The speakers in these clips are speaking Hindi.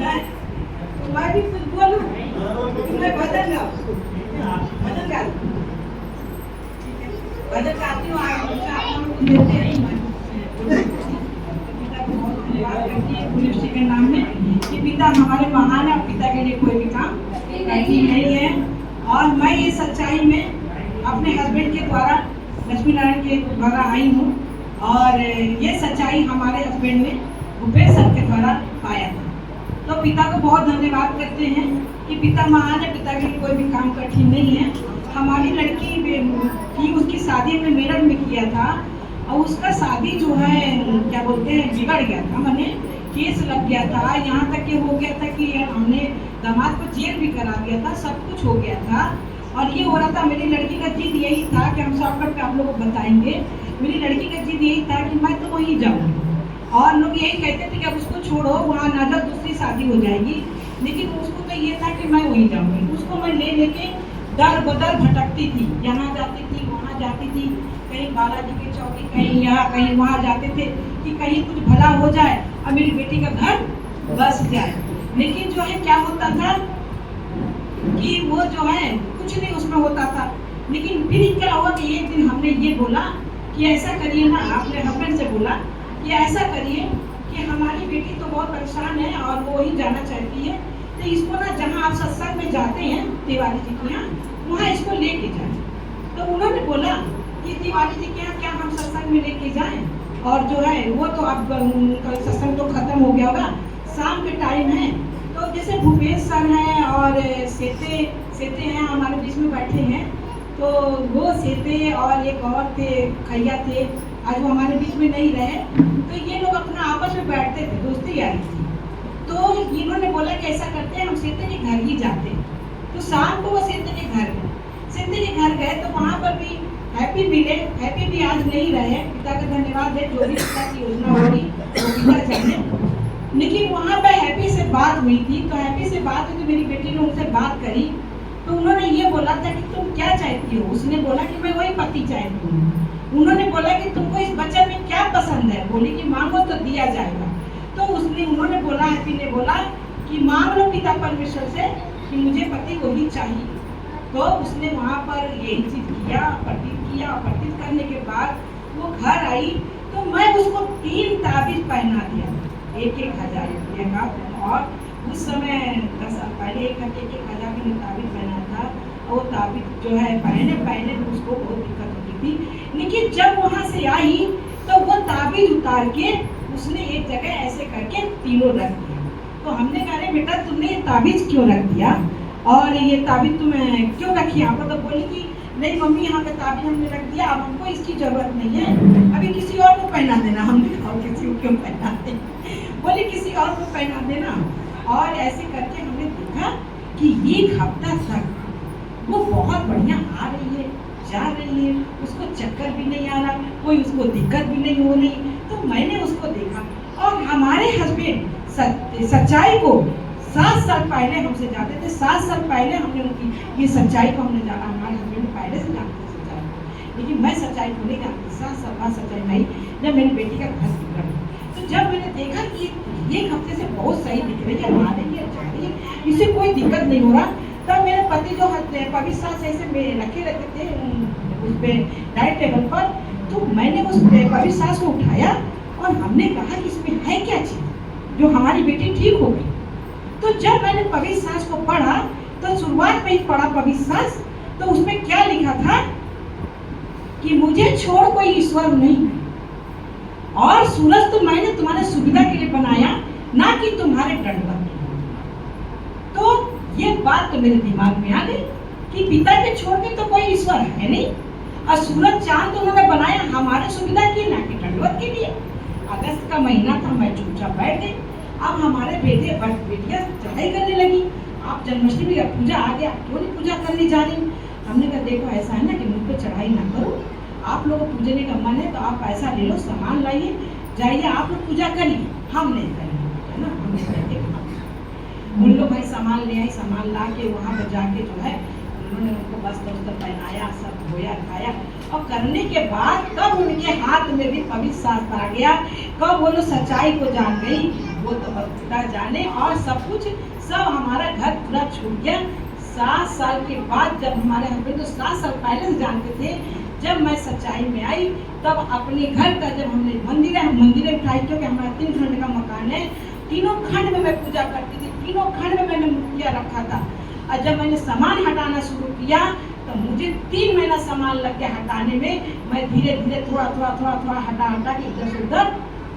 मैं भी कुछ बोलूं, मैं भजन गाऊं, भजन गाऊं, भजन गाती हूँ। आप लोग देते हैं पिता को बहुत धन्यवाद करती है पुलिस के नाम में कि पिता हमारे महान है, पिता के लिए कोई भी काम करती नहीं है। और मैं ये सच्चाई में अपने हस्बैंड के द्वारा, लक्ष्मी नारायण के द्वारा आई हूँ, और ये सच्चाई हमारे हस्बैंड ने भूपेश सर के द्वारा पाया था। तो पिता को बहुत धन्यवाद करते हैं कि पिता महान है, पिता के लिए कोई भी काम कठिन नहीं है। हमारी लड़की की उसकी शादी हमने मेरठ में किया था, और उसका शादी जो है क्या बोलते हैं बिगड़ गया था, मैंने केस लग गया था, यहाँ तक कि हो गया था कि हमने दामाद को जेल भी करा दिया था, सब कुछ हो गया था। और ये हो रहा था, मेरी लड़की का जिद यही था कि हम शॉर्टकट पे आप लोगों को बताएंगे, मेरी लड़की का जिद यही था कि मैं तो वहीं जाऊँगी, और लोग यही कहते थे कि अब उसको छोड़ो, वहाँ ना दूसरी शादी हो जाएगी, लेकिन उसको तो ये था कि मैं वहीं जाऊँगी। उसको मैं ले लेके दर बदर भटकती थी, यहाँ जाती थी वहाँ जाती थी, कहीं बालाजी की चौकी, कहीं यहाँ कहीं वहाँ जाते थे कि कहीं कुछ भला हो जाए और मेरी बेटी का घर बस जाए। लेकिन जो है क्या होता था कि वो जो है कुछ नहीं उसमें होता था। लेकिन फिर क्या हुआ कि एक दिन हमने ये बोला कि ऐसा करिए ना, आपने हस्बैंड से बोला कि ऐसा करिए कि हमारी बेटी तो बहुत परेशान है और वो ही जाना चाहती है, तो इसको ना जहाँ आप सत्संग में जाते हैं तिवारी जी के यहाँ, वहाँ इसको लेके जाए। तो उन्होंने बोला कि तिवारी जी के यहाँ क्या हम सत्संग में लेके जाएं, और जो है वो तो अब कल सत्संग तो खत्म हो गया होगा, शाम के टाइम है, तो जैसे भूपेश सर हैं और सेते हैं हमारे बीच में बैठे हैं, तो वो सेते और एक और थे खैया थे, आज वो हमारे बीच में नहीं रहे, तो ये लोग अपना आपस में बैठते थे, दोस्ती यारी थी। तो इन्होंने बोला कि ऐसा करते हैं हम सेते के घर ही जाते हैं। तो शाम को वो सेते के घर गए, तो वहाँ पर भी हैप्पी मिले। हैप्पी भी आज नहीं रहे, पिता का धन्यवाद है, जो भी पिता की योजना होगी वो पिता जाने। लेकिन वहाँ पर हैप्पी से बात हुई थी, तो हैप्पी से बात हुई तो मेरी बेटी ने उनसे बात करी, तो उन्होंने ये बोला था कि तुम क्या चाहती हो। उसने बोला कि मैं वही पति चाहती हूँ। उन्होंने बोला कि तुमको इस बच्चे में क्या पसंद है, बोली कि मांगो तो दिया जाएगा। तो उन्होंने बोला, हैप्पी ने बोला कि मांग लो पिता परमेश्वर से कि मुझे पति वही चाहिए। तो उसने वहाँ पर यही चीज किया, प्रतीत करने के बाद वो घर आई, तो मैं उसको 3 ताबीज पहना दिया, 1,000 रुपये का। और उस समय 10 साल पहले 1,000 का ताबीज पहना था, और वो ताबीज जो है पहने उसको बहुत दिक्कत होती थी। लेकिन जब वहाँ से आई तो वो ताबीज उतार के उसने एक जगह ऐसे करके तीनों रख दिया। तो हमने कहा बेटा तुमने ये ताबीज क्यों रख दिया, और ये ताबीज तुम क्यों रखी यहाँ पर। तो बोली कि नहीं मम्मी यहाँ पे ताबीज हमने रख दिया, अब हमको इसकी जरूरत नहीं है, अभी किसी और को पहना देना। हमने कहा किसी को क्यों पहना दे, बोले किसी और को पहना देना। और ऐसे करके हमने देखा कि 1 हफ्ता तक वो बहुत बढ़िया आ रही है, जा रही है, उसको चक्कर भी नहीं आ रहा, कोई उसको दिक्कत भी नहीं हो रही। तो मैंने उसको देखा, और हमारे हस्बैंड सच्चाई को 7 साल पहले हमसे जाते थे, 7 साल पहले हमने उनकी ये सच्चाई को हमने जाना। हमारे हस्बैंड पहले से जानते थे सच्चाई, लेकिन मैं सच्चाई को नहीं जानती। 7 साल बाद सच्चाई नहीं, जब मेरी बेटी का घर बिगड़ा, तो जब मैंने देखा कि 1 हफ्ते से बहुत सही दिख रही है, आ रही है, जा रही है, इसे कोई दिक्कत नहीं हो रहा, तब मेरे पति जो पवित्र सास ऐसे रखे रहते थे उस पे डाइनिंग टेबल पर, तो मैंने उस पवित्र सास को उठाया और हमने कहा कि इसमें है क्या चीज जो हमारी बेटी ठीक हो गई। तो जब मैंने पवित्र सास को पढ़ा, तो शुरुआत में ही पढ़ा पवित्र सास, तो उसमें क्या लिखा था कि मुझे छोड़ कोई ईश्वर नहीं है, और सूरज तो मैंने तुम्हारे सुविधा के लिए बनाया, ना कि तुम्हारे दंडवत के लिए। तो ये बात तो मेरे दिमाग में आ गई कि पिता के छोड़ के तो कोई ईश्वर है नहीं, और सूरज चांद तो उन्होंने बनाया हमारे सुविधा के, ना कि दंडवत के लिए। अगस्त का महीना था, मैं चुपचाप बैठ गई। अब हमारे बेटियां चढ़ाई करने लगी, आप जन्माष्टमी का पूजा आ गया, क्यों नहीं पूजा करने जा रही। हमने कहा देखो ऐसा है ना कि मुझ पर चढ़ाई ना करो, आप लोगों को पूजने का मन है तो आप पैसा ले लो, सामान लाइए, जाइए आप लोग पूजा करिए, हम नहीं करेंगे, है ना। हमने उन लोग भाई सामान ले आई, सामान ला के वहाँ पर जाके जो है उन्होंने उनको वस्त्र वस्त्र पहनाया, सब धोया खाया, और करने के बाद कब उनके हाथ में भी पवित्र शास्त्र आ गया, कब वो लोग सच्चाई को जान गई, वो तो खुदा जाने। और सब कुछ सब हमारा घर पूरा छूट गया। 7 साल के बाद जब हमारे हस्बैंड तो 7 साल पहले से जानते थे, जब मैं सच्चाई में आई तब अपने घर का जब हमने मंदिर उठाई, क्योंकि हमारा 3 खंड का मकान है, तीनों खंड में मैं पूजा करती थी, तीनों खंड में मैंने मूर्तियाँ रखा था। और जब मैंने सामान हटाना शुरू किया तो मुझे 3 महीना सामान लग गया हटाने में। मैं धीरे धीरे थोड़ा हटा के इधर से उधर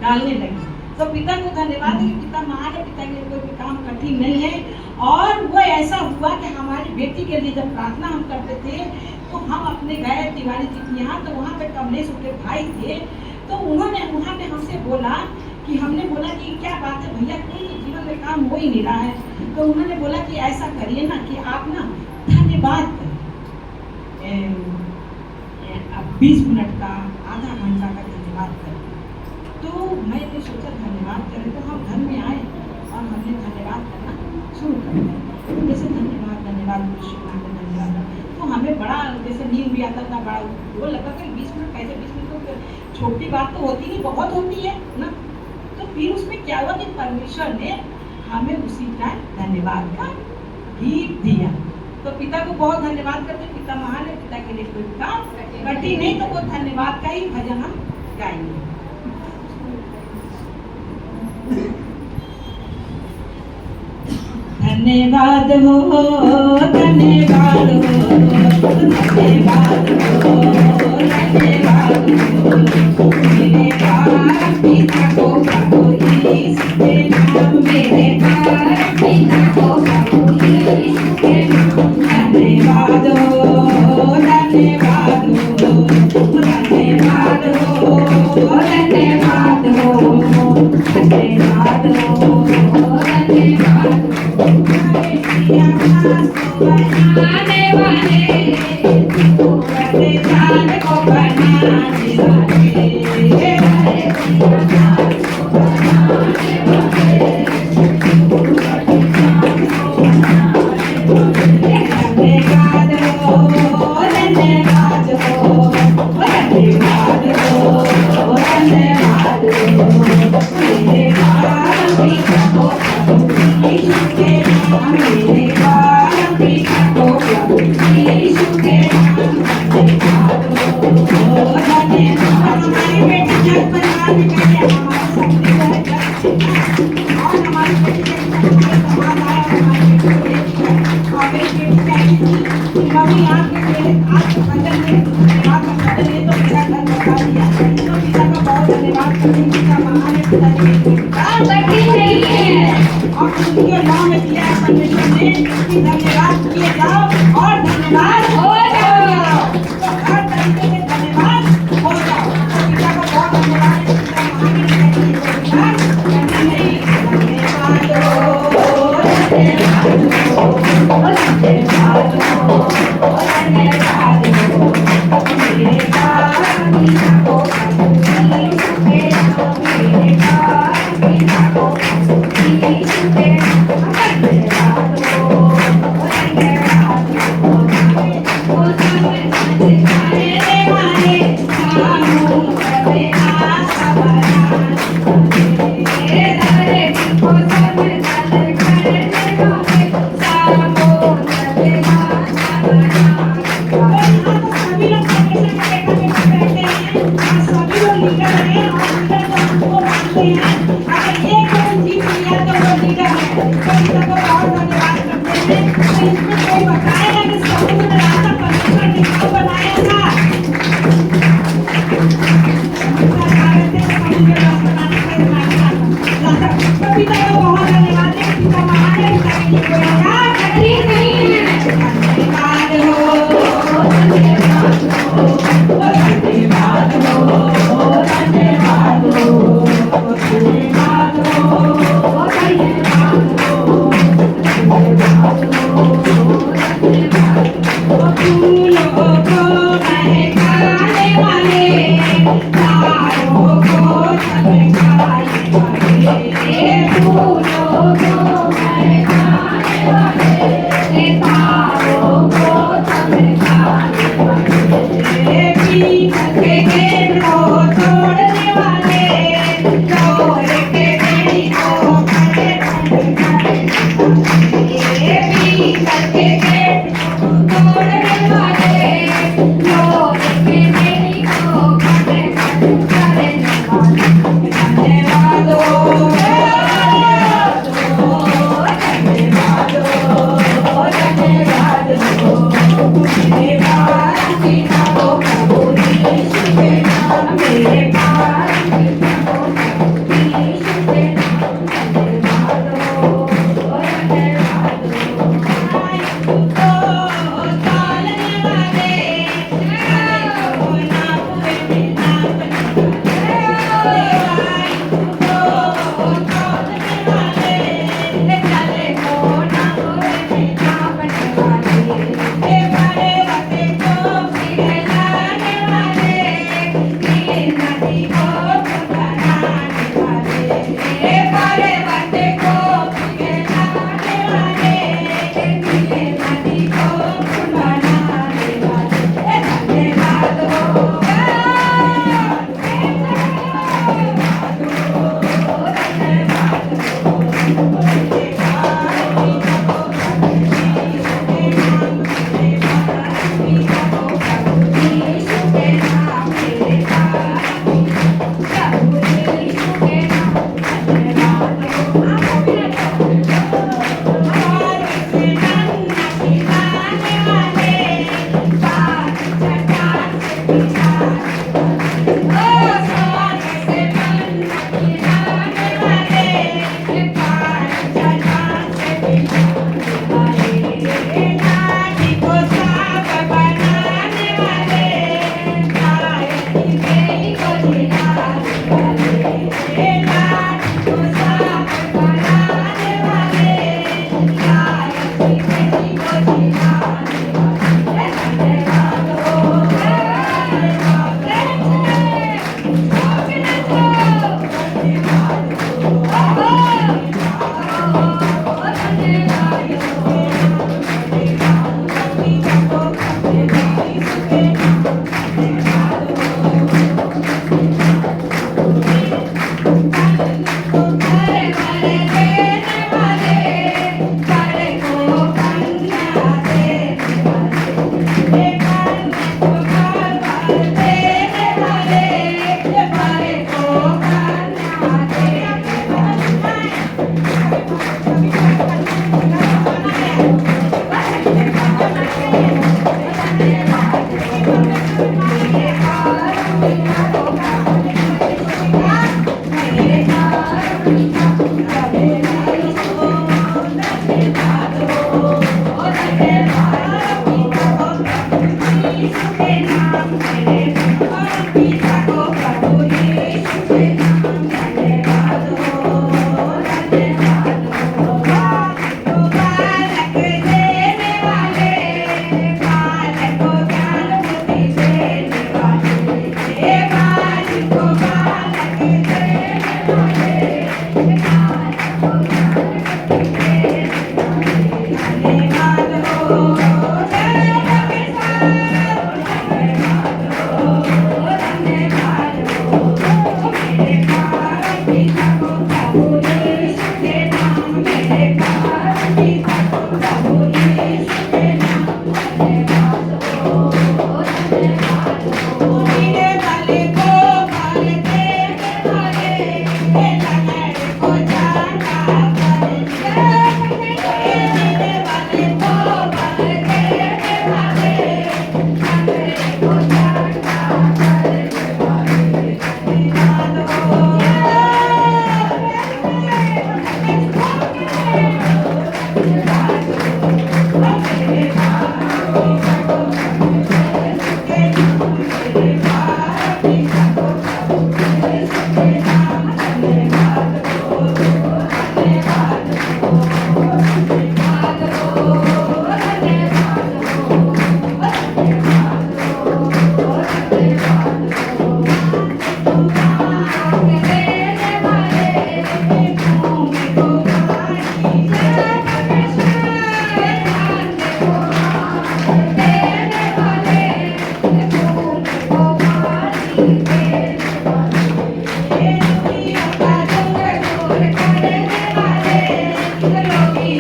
डालने लगी। तो पिता को धन्यवाद है कि पिता महान है, पिता के लिए कोई भी काम कठिन नहीं है। और वो ऐसा हुआ कि हमारी बेटी के लिए जब प्रार्थना हम करते थे तो हम अपने गए तिवारी जी के यहाँ, तो वहाँ पे कमलेश उनके भाई थे, तो उन्होंने वहाँ पे हमसे बोला कि हमने बोला कि क्या बात है भैया, कोई जीवन में काम हो ही नहीं रहा है। तो उन्होंने बोला कि ऐसा करिए ना कि आप ना धन्यवाद करें, 20 मिनट का आधा घंटा का धन्यवाद करें। तो मैंने सोचा धन्यवाद करें, तो हम घर में आए और हमने धन्यवाद करना शुरू कर दिया। जैसे धन्यवाद धन्यवाद तो हमें बड़ा जैसे नींद भी आता था, बड़ा वो लगा कि 20 मिनट कैसे, 20 मिनट तो छोटी बात तो होती नहीं, बहुत होती है ना। तो फिर उसमें क्या हुआ कि परमेश्वर ने हमें उसी टाइम धन्यवाद का गीत दिया। तो पिता को बहुत धन्यवाद करते, पिता महान है, पिता के लिए कोई काम कठिन नहीं, तो वो धन्यवाद का ही भजन हम गाएंगे। धन्यवाद हो, धन्यवाद हो, धन्यवाद हो, धन्यवाद हो, मेरे पार पिता को प्रभु यीशु के नाम, मेरे पार पिता को प्रभु यीशु के नाम। धन्यवाद हो, धन्यवाद हो, धन्यवाद हो, धन्यवाद हो, धन्यवाद हो, धन्यवाद। बनाने वाले जान को बनाने वाले, धन्यवाद हो, धन्यवाद हो, धन्यवाद हो, धन्यवाद हो, मेरे पार पिता को प्रभु यीशु के नाम, मेरे पार पिता को प्रभु यीशु के नाम। धन्यवाद हो, धन्यवाद। हमारी बेटी जब परिवार में गए, हमारा शक्ति है और हमारी बेटी मम्मी आपके बदल में तो मेरा घर बता दिया। तो पिता का बहुत धन्यवाद करते हैं, पिता महान है, पिता नहीं है और उनके नाम में दिया परमेश्वर ने कि धन्यवाद किए जाओ और धन्यवाद हो जाओ। तो हर तरीके से धन्यवाद हो जाओ। तो पिता का बहुत धन्यवाद है, पिता महान है, धन्यवाद Oh, Thank you.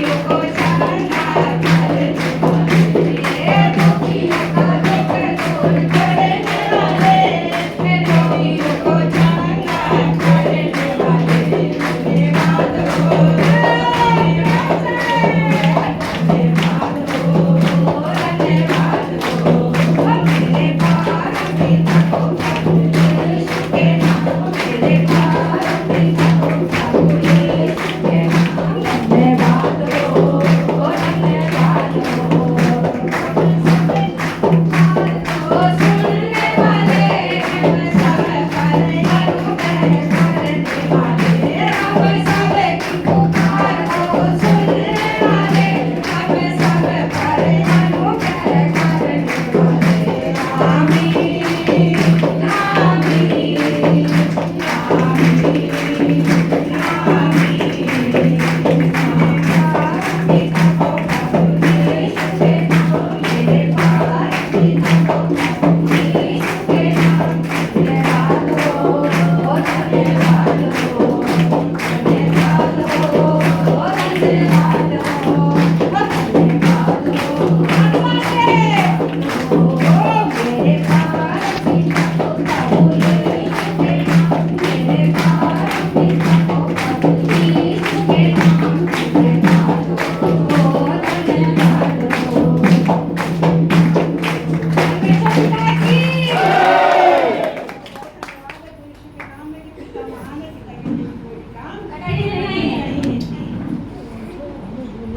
को चढ़ाए